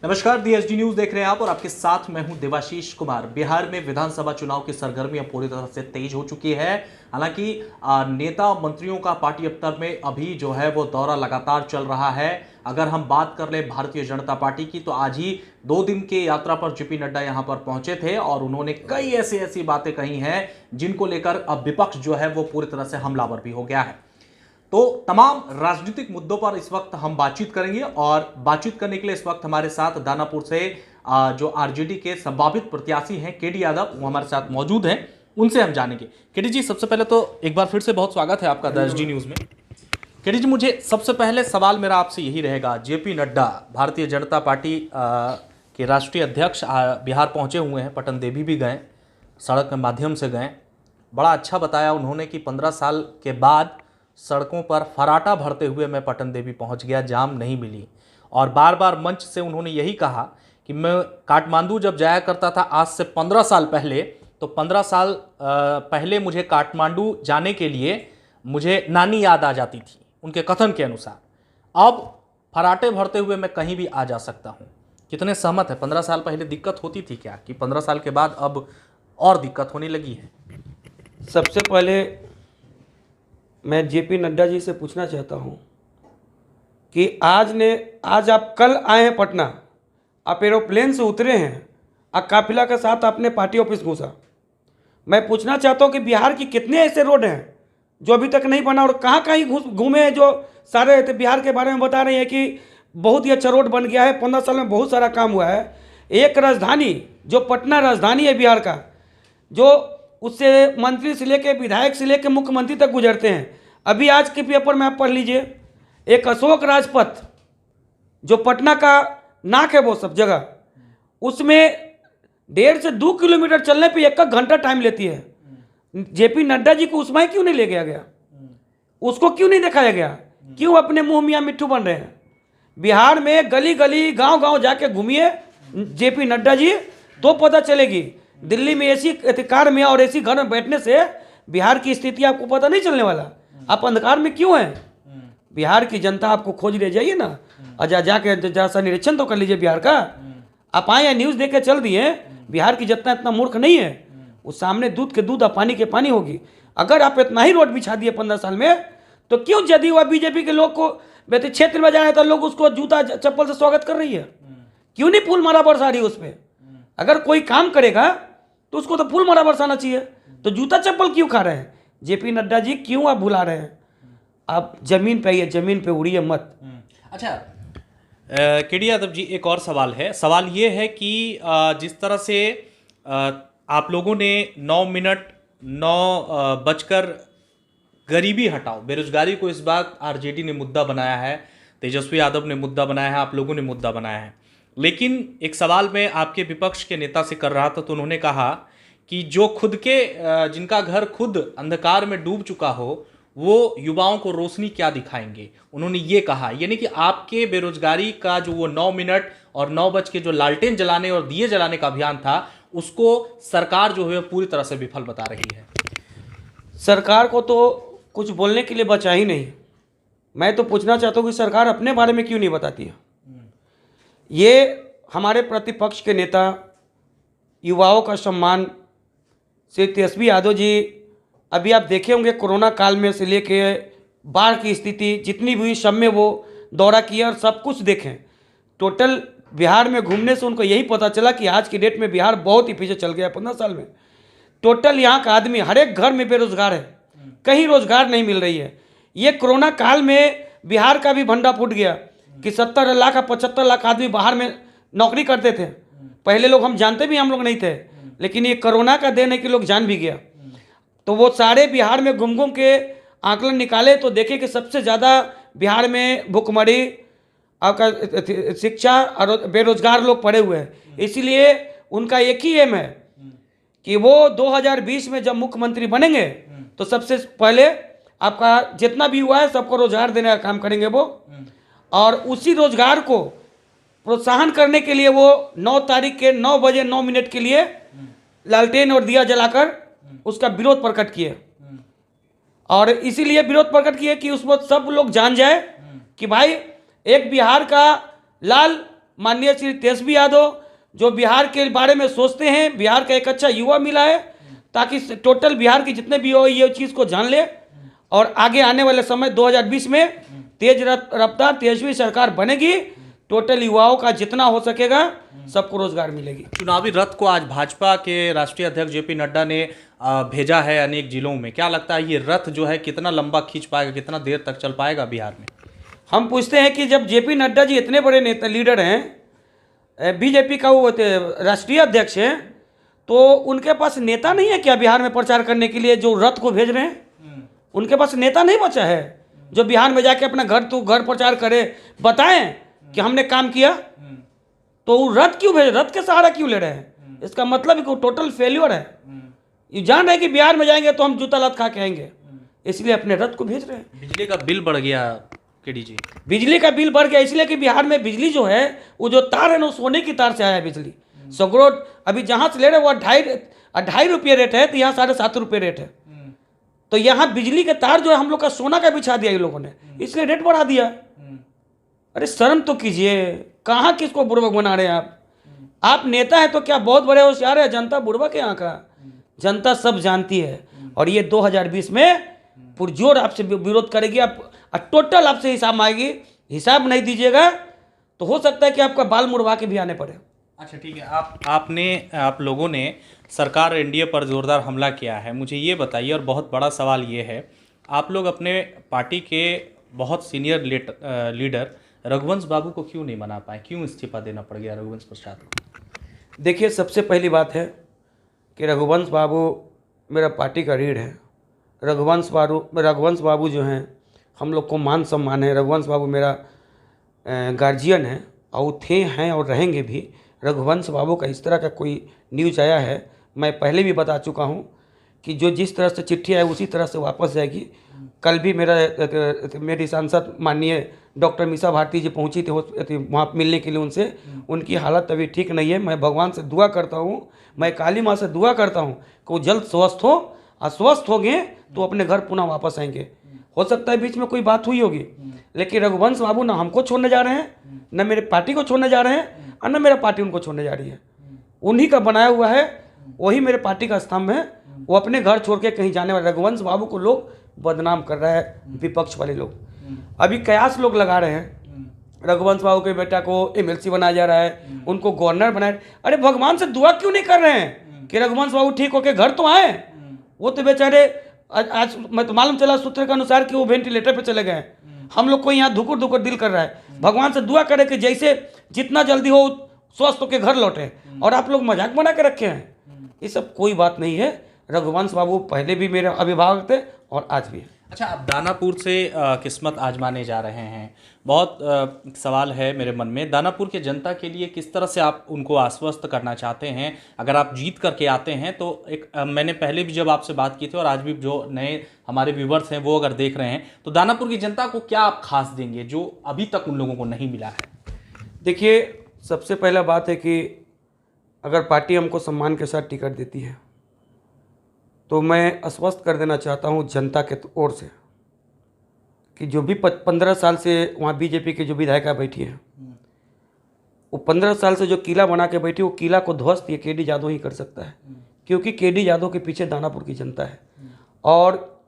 नमस्कार, DSD news देख रहे हैं आप और आपके साथ मैं हूं देवाशीष कुमार। बिहार में विधानसभा चुनाव की सरगर्मियां पूरी तरह से तेज हो चुकी है। हालांकि नेता मंत्रियों का पार्टी दफ्तर में अभी जो है वो दौरा लगातार चल रहा है। अगर हम बात कर ले भारतीय जनता पार्टी की, तो आज ही 2 दिन के यात्रा पर जेपी नड्डा यहां पर पहुंचे थे और उन्होंने कई ऐसी बातें कही हैं जिनको लेकर अब विपक्ष जो है वो पूरी तरह से हमलावर भी हो गया है। तो तमाम राजनीतिक मुद्दों पर इस वक्त हम बातचीत करेंगे और बातचीत करने के लिए इस वक्त हमारे साथ दानापुर से जो आरजेडी के संभावित प्रत्याशी हैं केडी यादव, वो हमारे साथ मौजूद हैं। उनसे हम जानेंगे। केडी जी, सबसे पहले तो एक बार फिर से बहुत स्वागत है आपका DSD न्यूज में। केडी जी, मुझे सबसे पहले सवाल मेरा आपसे यही रहेगा, जेपी नड्डा भारतीय जनता पार्टी के राष्ट्रीय अध्यक्ष बिहार पहुंचे हुए हैं, पटन देवी भी गए, सड़क के माध्यम से गए। बड़ा अच्छा बताया उन्होंने कि 15 साल के बाद सड़कों पर फराटा भरते हुए मैं पटन देवी पहुंच गया, जाम नहीं मिली। और बार बार मंच से उन्होंने यही कहा कि मैं काठमांडू जब जाया करता था आज से 15 साल पहले, तो 15 साल पहले मुझे काठमांडू जाने के लिए मुझे नानी याद आ जाती थी, उनके कथन के अनुसार। अब फराटे भरते हुए मैं कहीं भी आ जा सकता हूँ। कितने सहमत है? 15 साल पहले दिक्कत होती थी क्या, कि 15 साल के बाद अब और दिक्कत होने लगी है? सबसे पहले मैं जेपी नड्डा जी से पूछना चाहता हूं कि आज आप कल आए हैं पटना, आप एरोप्लेन से उतरे हैं, आप काफिला के साथ अपने पार्टी ऑफिस घुसा। मैं पूछना चाहता हूं कि बिहार की कितने ऐसे रोड हैं जो अभी तक नहीं बना और कहाँ कहीं घूमे हैं, जो सारे बिहार के बारे में बता रहे हैं कि बहुत ही अच्छा रोड बन गया है, 15 साल में बहुत सारा काम हुआ है। एक राजधानी जो पटना राजधानी है बिहार का, जो उससे मंत्री से लेके विधायक से लेके मुख्यमंत्री तक गुजरते हैं। अभी आज के पेपर में आप पढ़ लीजिए, एक अशोक राजपथ जो पटना का नाक है, वो सब जगह, उसमें 1.5 से 2 किलोमीटर चलने पे 1 घंटा टाइम लेती है। जेपी नड्डा जी को उसमें क्यों नहीं ले गया? उसको क्यों नहीं दिखाया गया? क्यों अपने मुंह मियाँ मिट्ठू बन रहे हैं? बिहार में गली गली गांव गांव जाके घूमिए जेपी नड्डा जी, तो पता चलेगी। दिल्ली में एसी कार में और एसी घर में बैठने से बिहार की स्थिति आपको पता नहीं चलने वाला। आप अंधकार में क्यों हैं? बिहार की जनता आपको खोज ले जाइए ना, और जाके जरा सा निरीक्षण तो कर लीजिए बिहार का। आप आए हैं न्यूज़ देके चल दिए, बिहार की जनता इतना मूर्ख नहीं है। उस सामने दूध के दूध और पानी के पानी होगी। अगर आप इतना ही रोड बिछा दिए 15 साल में, तो क्यों जदयू और बीजेपी के लोग को क्षेत्र में जा रहे तो लोग उसको जूता चप्पल से स्वागत कर रही है? क्यों नहीं फूल माला बरसा रही उस पर? अगर कोई काम करेगा तो उसको तो फूल माला बरसाना चाहिए, तो जूता चप्पल क्यों खा रहे हैं? जेपी नड्डा जी क्यों आप भुला रहे हैं? आप जमीन पे आइए, जमीन पे उड़िए मत। अच्छा केडी यादव जी, एक और सवाल है। सवाल ये है कि जिस तरह से आप लोगों ने 9 मिनट 9 बजकर गरीबी हटाओ, बेरोजगारी को इस बार आरजेडी ने मुद्दा बनाया है, तेजस्वी यादव ने मुद्दा बनाया है, आप लोगों ने मुद्दा बनाया है। लेकिन एक सवाल मैं आपके विपक्ष के नेता से कर रहा था, तो उन्होंने कहा कि जो खुद के जिनका घर खुद अंधकार में डूब चुका हो, वो युवाओं को रोशनी क्या दिखाएंगे? उन्होंने ये कहा, यानी कि आपके बेरोजगारी का जो वो 9 मिनट और 9 बज के जो लालटेन जलाने और दिए जलाने का अभियान था, उसको सरकार जो है पूरी तरह से विफल बता रही है। सरकार को तो कुछ बोलने के लिए बचा ही नहीं। मैं तो पूछना चाहता हूँ कि सरकार अपने बारे में क्यों नहीं बताती है? ये हमारे प्रतिपक्ष के नेता, युवाओं का सम्मान श्री तेजस्वी यादव जी, अभी आप देखे होंगे कोरोना काल में से लेके बाढ़ की स्थिति जितनी भी हुई, सब में वो दौरा किया और सब कुछ देखें। टोटल बिहार में घूमने से उनको यही पता चला कि आज की डेट में बिहार बहुत ही पीछे चल गया है 15 साल में। टोटल यहाँ का आदमी हर एक घर में बेरोजगार है, कहीं रोजगार नहीं मिल रही है। ये कोरोना काल में बिहार का भी भंडा फूट गया कि 70 लाख या 75 लाख आदमी बाहर में नौकरी करते थे। पहले लोग हम जानते भी हम लोग नहीं थे, लेकिन ये कोरोना का देन है कि लोग जान भी गया। तो वो सारे बिहार में घूम घूम के आंकलन निकाले तो देखे कि सबसे ज़्यादा बिहार में भुखमरी, आपका शिक्षा और बेरोजगार लोग पड़े हुए हैं। इसीलिए उनका एक ही एम है कि वो 2020 में जब मुख्यमंत्री बनेंगे तो सबसे पहले आपका जितना भी हुआ है सबको रोजगार देने का काम करेंगे वो। और उसी रोजगार को प्रोत्साहन करने के लिए वो 9 तारीख के 9 बजे 9 मिनट के लिए लालटेन और दिया जलाकर उसका विरोध प्रकट किए। और इसीलिए विरोध प्रकट किए कि उसमें सब लोग जान जाए कि भाई एक बिहार का लाल माननीय श्री तेजस्वी यादव जो बिहार के बारे में सोचते हैं, बिहार का एक अच्छा युवा मिला है, ताकि टोटल बिहार के जितने भी हो ये चीज़ को जान ले और आगे आने वाले समय 2020 में तेज रफ्तार तेजस्वी सरकार बनेगी। टोटल युवाओं का जितना हो सकेगा सबको रोजगार मिलेगी। चुनावी रथ को आज भाजपा के राष्ट्रीय अध्यक्ष जेपी नड्डा ने भेजा है अनेक जिलों में। क्या लगता है ये रथ जो है कितना लंबा खींच पाएगा, कितना देर तक चल पाएगा बिहार में? हम पूछते हैं कि जब जेपी नड्डा जी इतने बड़े नेता लीडर हैं, बीजेपी का वो राष्ट्रीय अध्यक्ष हैं, तो उनके पास नेता नहीं है क्या बिहार में प्रचार करने के लिए जो रथ को भेज रहे हैं? उनके पास नेता नहीं बचा है जो बिहार में जाके अपना घर तो घर प्रचार करे, बताएं कि हमने काम किया। तो वो रथ क्यों भेज, रथ के सहारा क्यों ले रहे हैं? इसका मतलब है कि वो टोटल फेल्योर है। ये जान रहे हैं कि बिहार में जाएंगे तो हम जूता लात खा के आएंगे, इसलिए अपने रथ को भेज रहे हैं। बिजली का बिल बढ़ गया केडी जी, बिजली का बिल बढ़ गया इसलिए कि बिहार में बिजली जो है वो जो तार है ना सोने की तार से आया है बिजली। सगरो अभी जहाँ से ले रहे वो 2.5 रुपये रेट है, तो यहाँ 7.5 रुपये रेट है। तो यहाँ बिजली के तार जो है हम लोग का सोना का बिछा दिया इन लोगों ने, इसलिए रेट बढ़ा दिया। अरे शर्म तो कीजिए, कहाँ किसको बुड़बक बना रहे हैं आप नेता है तो क्या बहुत बड़े होशियार है, जनता बुड़बक है यहाँ का, जनता सब जानती है। और ये 2020 में पुरजोर आपसे विरोध करेगी, आप टोटल आपसे हिसाब मांगेगी। हिसाब नहीं दीजिएगा तो हो सकता है कि आपका बाल मुड़वा के भी आने पड़े। अच्छा ठीक है, आप लोगों ने सरकार एनडीए पर जोरदार हमला किया है। मुझे ये बताइए, और बहुत बड़ा सवाल ये है, आप लोग अपने पार्टी के बहुत सीनियर लीडर रघुवंश बाबू को क्यों नहीं मना पाए, क्यों इस्तीफा देना पड़ गया रघुवंश प्रसाद को? देखिए, सबसे पहली बात है कि रघुवंश बाबू मेरा पार्टी का रीढ़ है। रघुवंश बाबू जो हैं हम लोग को मान सम्मान है। रघुवंश बाबू मेरा गार्जियन है और वो थे हैं और रहेंगे भी। रघुवंश बाबू का इस तरह का कोई न्यूज आया है, मैं पहले भी बता चुका हूँ कि जो जिस तरह से चिट्ठी आई उसी तरह से वापस जाएगी। कल भी मेरी सांसद माननीय डॉक्टर मीसा भारती जी पहुंची थी वहाँ मिलने के लिए उनसे। उनकी हालत अभी ठीक नहीं है। मैं भगवान से दुआ करता हूँ, मैं काली माँ से दुआ करता हूँ कि वो जल्द स्वस्थ हो। अस्वस्थ हो गए तो अपने घर पुनः वापस आएंगे। हो सकता है बीच में कोई बात हुई होगी, लेकिन रघुवंश बाबू ना हमको छोड़ने जा रहे हैं, न मेरे पार्टी को छोड़ने जा रहे हैं, और न मेरा पार्टी उनको छोड़ने जा रही है। उन्हीं का बनाया हुआ है, वही मेरे पार्टी का स्तंभ है। वो अपने घर छोड़ के कहीं जाने वाले रघुवंश बाबू को लोग बदनाम कर रहा है, विपक्ष वाले लोग। अभी कयास लोग लगा रहे हैं रघुवंश बाबू के बेटा को एमएलसी बनाया जा रहा है, उनको गवर्नर बनाया। अरे भगवान से दुआ क्यों नहीं कर रहे हैं कि रघुवंश बाबू ठीक होके घर तो आए? वो तो बेचारे आज मैं तो मालूम चला सूत्र के अनुसार कि वो वेंटिलेटर पे चले गए। हम लोग को यहाँ धुकुर धुकुर दिल कर रहा है। भगवान से दुआ करे कि जैसे जितना जल्दी हो स्वस्थ होकर घर लौटे, और आप लोग मजाक बना के रखे हैं। ये सब कोई बात नहीं है। रघुवंश बाबू पहले भी मेरे अभिभावक थे और आज भी है। अच्छा, आप दानापुर से किस्मत आजमाने जा रहे हैं। बहुत सवाल है मेरे मन में, दानापुर के जनता के लिए किस तरह से आप उनको आश्वस्त करना चाहते हैं? अगर आप जीत करके आते हैं तो एक मैंने पहले भी जब आपसे बात की थी और आज भी जो नए हमारे व्यूवर्स हैं वो अगर देख रहे हैं, तो दानापुर की जनता को क्या आप खास देंगे जो अभी तक उन लोगों को नहीं मिला है? देखिए, सबसे पहला बात है कि अगर पार्टी हमको सम्मान के साथ टिकट देती है तो मैं आश्वस्त कर देना चाहता हूँ जनता के ओर से कि जो भी 15 साल से वहाँ बीजेपी की जो विधायिका बैठी है, वो 15 साल से जो किला बना के बैठी, वो किला को ध्वस्त ये केडी यादव ही कर सकता है, क्योंकि केडी यादव के पीछे दानापुर की जनता है। और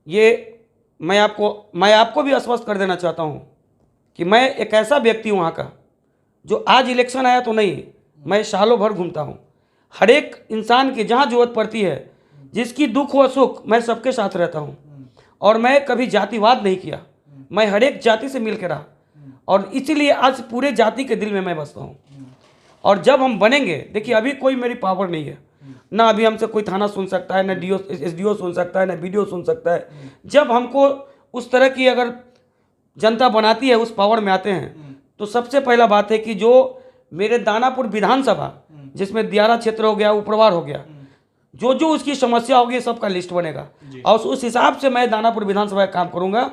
ये मैं आपको भी आश्वस्त कर देना चाहता हूँ कि मैं एक ऐसा व्यक्ति हूँ वहाँ का जो आज इलेक्शन आया तो नहीं, मैं सालों भर घूमता हूँ। हर एक इंसान की जहाँ जरूरत पड़ती है, जिसकी दुख हो सुख, मैं सबके साथ रहता हूँ। और मैं कभी जातिवाद नहीं किया, मैं हर एक जाति से मिल के रहा, और इसीलिए आज पूरे जाति के दिल में मैं बसता हूँ। और जब हम बनेंगे, देखिए अभी कोई मेरी पावर नहीं है, ना अभी हमसे कोई थाना सुन सकता है, ना एसडीओ सुन सकता है, ना बीडीओ सुन सकता है। जब हमको उस तरह की अगर जनता बनाती है, उस पावर में आते हैं, तो सबसे पहला बात है कि जो मेरे दानापुर विधानसभा, जिसमें दियारा क्षेत्र हो गया, उपरवार हो गया, जो जो उसकी समस्या होगी सबका लिस्ट बनेगा, और उस हिसाब से मैं दानापुर विधानसभा का काम करूंगा।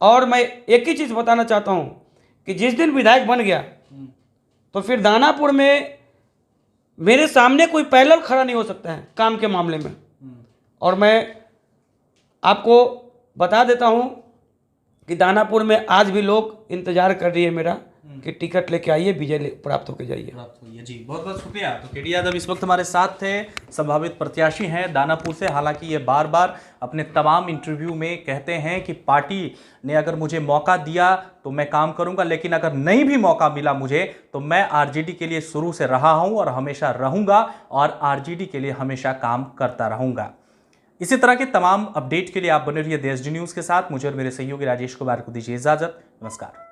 और मैं एक ही चीज़ बताना चाहता हूं कि जिस दिन विधायक बन गया तो फिर दानापुर में मेरे सामने कोई पैरेलल खड़ा नहीं हो सकता है काम के मामले में। और मैं आपको बता देता हूं कि दानापुर में आज भी लोग इंतजार कर रही है मेरा कि टिकट लेके आइए, विजय प्राप्त होके जाइए। प्राप्त हुई है जी। बहुत बहुत शुक्रिया। तो केडी यादव इस वक्त हमारे साथ थे, संभावित प्रत्याशी हैं दानापुर से। हालांकि ये बार बार अपने तमाम इंटरव्यू में कहते हैं कि पार्टी ने अगर मुझे मौका दिया तो मैं काम करूंगा, लेकिन अगर नहीं भी मौका मिला मुझे तो मैं आरजेडी के लिए शुरू से रहा हूं और हमेशा रहूंगा और आरजेडी के लिए हमेशा काम करता रहूंगा। इसी तरह के तमाम अपडेट के लिए आप बने रहिए देश डी न्यूज़ के साथ। मुझे और मेरे सहयोगी राजेश कुमार को दीजिए इजाजत। नमस्कार।